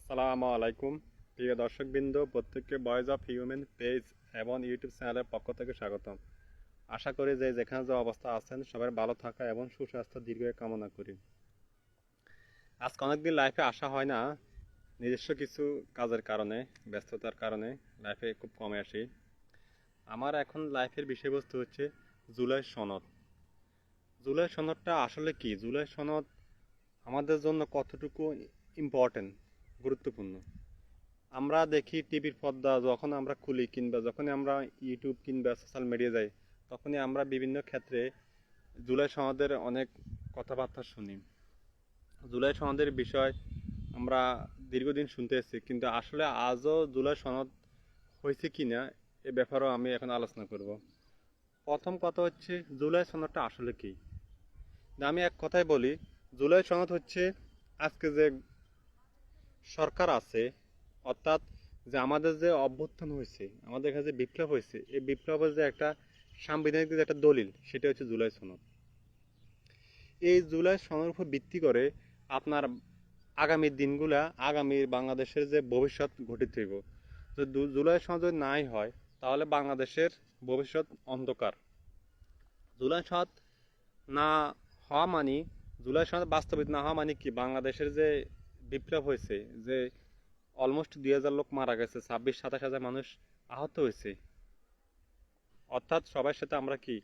আসসালামু আলাইকুম প্রিয় দর্শকবৃন্দ, প্রত্যেককে ভয়েস অফ হিউম্যান পেজ এবং ইউটিউব চ্যানেলের পক্ষ থেকে স্বাগতম। আশা করি যে যেখানে যে অবস্থা আছেন সবাই ভালো থাকা এবং সুস্বাস্থ্য দীর্ঘায়ু কামনা করি। আজকে অনেকদিন লাইফে আসা হয় না, নিজস্ব কিছু কাজের কারণে, ব্যস্ততার কারণে লাইফে খুব কমে আসি। আমার এখন লাইফের বিষয়বস্তু হচ্ছে জুলাই সনদ। জুলাই সনদটা আসলে কি? জুলাই সনদ আমাদের জন্য কতটুকু ইম্পর্টেন্ট, গুরুত্বপূর্ণ। আমরা দেখি টিভির পর্দা যখন আমরা খুলি কিংবা যখনই আমরা ইউটিউব কিংবা সোশ্যাল মিডিয়া যাই, তখনই আমরা বিভিন্ন ক্ষেত্রে জুলাই সনদের অনেক কথাবার্তা শুনি। জুলাই সনদের বিষয় আমরা দীর্ঘদিন শুনতে এসেছি, কিন্তু আসলে আজও জুলাই সনদ হয়েছে কি না এ ব্যাপারেও আমি এখন আলোচনা করব। প্রথম কথা হচ্ছে জুলাই সনদটা আসলে কি। আমি এক কথায় বলি, জুলাই সনদ হচ্ছে আজকে যে সরকার আছে, অর্থাৎ যে আমাদের যে অভ্যুত্থান হয়েছে, আমাদের কাছে বিপ্লব হয়েছে, এই বিপ্লবের যে একটা সাংবিধানিক যে একটা দলিল, সেটা হচ্ছে জুলাই সনদ। এই জুলাই সনদের উপর ভিত্তি করে আপনার আগামী দিনগুলা, আগামী বাংলাদেশের যে ভবিষ্যৎ গঠিত হইব। যদি জুলাই সনদ যদি নাই হয়, তাহলে বাংলাদেশের ভবিষ্যৎ অন্ধকার। জুলাই সনদ না হওয়া মানে, জুলাই সনদ বাস্তবিত না হওয়া মানে কি, বাংলাদেশের যে বিপ্লব হয়েছে, যে অলমোস্ট 2000 লোক মারা গেছে, 26-27 হাজার মানুষ আহত হয়েছে, অর্থাৎ সবার সাথে আমরা কি,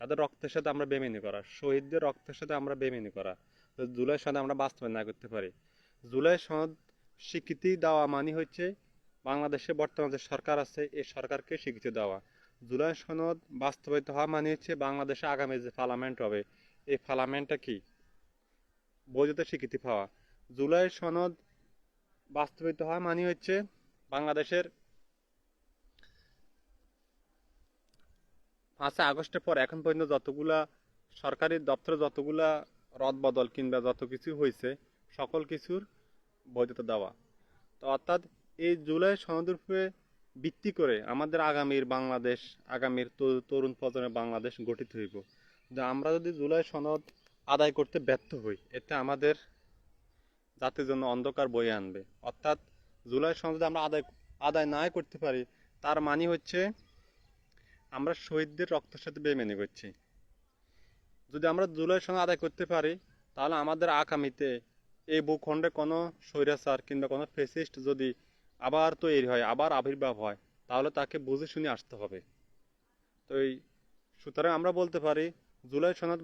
তাদের রক্তের সাথে আমরা বেমেনি করা, শহীদদের রক্তের সাথে আমরা বেমেনি করা। তো জুলাই সনদ আমরা বাস্তবায়ন না করতে পারি। জুলাই সনদ স্বীকৃতি দেওয়া মানে হচ্ছে বাংলাদেশে বর্তমান যে সরকার আছে, এই সরকারকে স্বীকৃতি দেওয়া। জুলাই সনদ বাস্তবায়িত হওয়া মানে হচ্ছে বাংলাদেশে আগামী যে পার্লামেন্ট হবে, এই পার্লামেন্টটা কি বৈধতা স্বীকৃতি পাওয়া। জুলাই সনদ বাস্তবায়িত হওয়া মানে হচ্ছে বাংলাদেশের 5 আগস্টের পর এখন পর্যন্ত যতগুলা সরকারি দপ্তরে যতগুলা রদবদল কিংবা যত কিছু হয়েছে, সকল কিছুর বৈধতা দেওয়া। তো অর্থাৎ এই জুলাই সনদের উপরে ভিত্তি করে আমাদের আগামীর বাংলাদেশ, আগামীর তরুণ প্রজন্মের বাংলাদেশ গঠিত হইব। আমরা যদি জুলাই সনদ আদায় করতে ব্যর্থ হই, এতে আমাদের জাতির জন্য অন্ধকার বয়ে আনবে। অর্থাৎ জুলাই সনদ আমরা আদায় না করতে পারি, তার মানে হচ্ছে আমরা শহীদদের রক্তের সাথে বেইমানি করছি। যদি আমরা জুলাই সনদ আদায় করতে পারি, তাহলে আমাদের আগামীতে এই ভূখণ্ডে কোনো স্বৈরাচার কিংবা কোনো ফ্যাসিস্ট যদি আবার তৈরি হয়, আবার আবির্ভাব হয়, তাহলে তাকে বুঝে শুনে আসতে হবে। তো এই সুতরাং আমরা বলতে পারি, জুলাই সনদ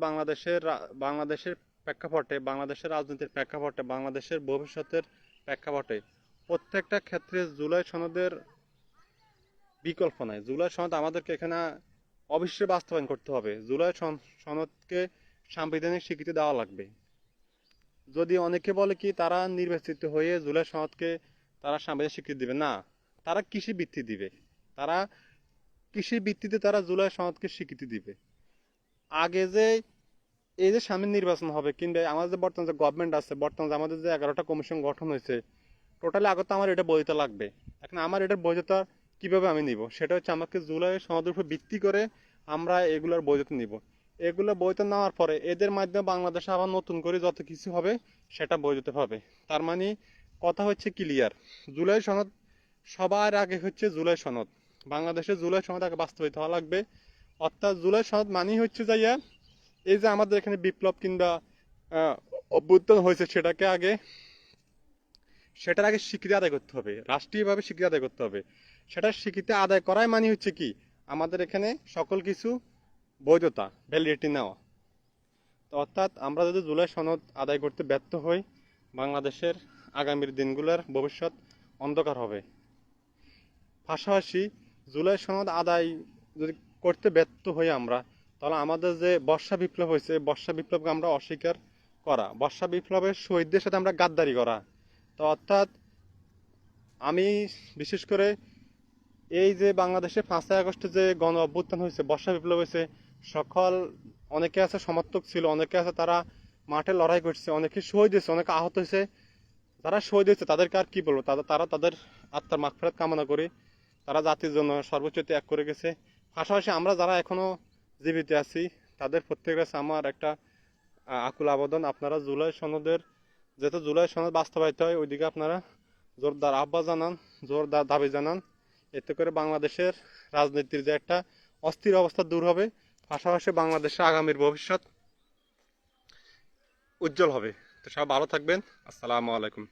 বাংলাদেশের প্রেক্ষাপটে, বাংলাদেশের রাজনীতির প্রেক্ষাপটে, বাংলাদেশের ভবিষ্যতের প্রেক্ষাপটে প্রত্যেকটা ক্ষেত্রে জুলাই সনদের বিকল্প নাই। জুলাই সনদ আমাদেরকে এখানে অবশ্যই বাস্তবায়ন করতে হবে। জুলাই সনদকে সাংবিধানিক স্বীকৃতি দেওয়া লাগবে। যদি অনেকে বলে কি তারা নির্বাচিত হয়ে জুলাই সনদকে তারা সাংবিধানিক স্বীকৃতি দিবে না, তারা কৃষি ভিত্তি দিবে। তারা কৃষির ভিত্তিতে তারা জুলাই সনদকে স্বীকৃতি দিবে। আগে যে এই যে সামনে নির্বাচন হবে কিংবা আমাদের যে বর্তমান যে গভর্নমেন্ট আছে, বর্তমান আমাদের যে 11টা কমিশন গঠন হয়েছে, টোটালি আগে তো আমার এটা বৈধতা লাগবে। এখন আমার এটার বৈধতা কিভাবে আমি নিব, সেটা হচ্ছে আমাকে জুলাই সনদের উপর ভিত্তি করে আমরা এগুলোর বৈধতা নিব। এগুলো বৈধতা নেওয়ার পরে এদের মাধ্যমে বাংলাদেশে আবার নতুন করে যত কিছু হবে সেটা বৈধতা পাবে। তার মানে কথা হচ্ছে ক্লিয়ার, জুলাই সনদ সবার আগে হচ্ছে জুলাই সনদ। বাংলাদেশে জুলাই সনদ আগে বাস্তবায়িত হওয়া লাগবে। অর্থাৎ জুলাই সনদ মানেই হচ্ছে যাইয়া এই যে আমাদের এখানে বিপ্লব কিংবা অভ্যুত্থান হয়েছে, সেটার আগে স্বীকৃতি আদায় করতে হবে, রাষ্ট্রীয়ভাবে স্বীকৃতি আদায় করতে হবে। সেটার স্বীকৃতি আদায় করাই মানে হচ্ছে কি, আমাদের এখানে সকল কিছু বৈধতা, ভ্যালিডিটি নেওয়া। তো অর্থাৎ আমরা যদি জুলাই সনদ আদায় করতে ব্যর্থ হই, বাংলাদেশের আগামীর দিনগুলোর ভবিষ্যৎ অন্ধকার হবে। পাশাপাশি জুলাই সনদ আদায় যদি করতে ব্যর্থ হই আমরা, তাহলে আমাদের যে বর্ষা বিপ্লব হয়েছে, বর্ষা বিপ্লবকে আমরা অস্বীকার করা, বর্ষা বিপ্লবের শহীদদের সাথে আমরা গাদ্দারি করা। তো অর্থাৎ আমি বিশেষ করে এই যে বাংলাদেশে 5 আগস্টে যে গণ অভ্যুত্থান হয়েছে, বর্ষা বিপ্লব হয়েছে, সকল অনেকে আছে সমর্থক ছিল, অনেকে আছে তারা মাঠে লড়াই করছে, অনেকে শহীদ হয়েছে, অনেকে আহত হয়েছে। যারা শহীদ হয়েছে তাদেরকে আর কি বলবো, তারা তাদের আত্মার মাগফিরাত কামনা করি। তারা জাতির জন্য সর্বোচ্চ ত্যাগ করে গেছে। পাশাপাশি আমরা যারা এখনো জীবিত আছি, তাদের প্রত্যেকের কাছে আমার একটা আকুল আবেদন, আপনারা জুলাই সনদের, যেহেতু জুলাই সনদ বাস্তবায়িত হয়, ওইদিকে আপনারা জোরদার আহ্বান জানান, জোরদার দাবি জানান। এতে করে বাংলাদেশের রাজনীতির যে একটা অস্থির অবস্থা দূর হবে, পাশাপাশি বাংলাদেশের আগামীর ভবিষ্যৎ উজ্জ্বল হবে। তো সব ভালো থাকবেন। আসসালামু আলাইকুম।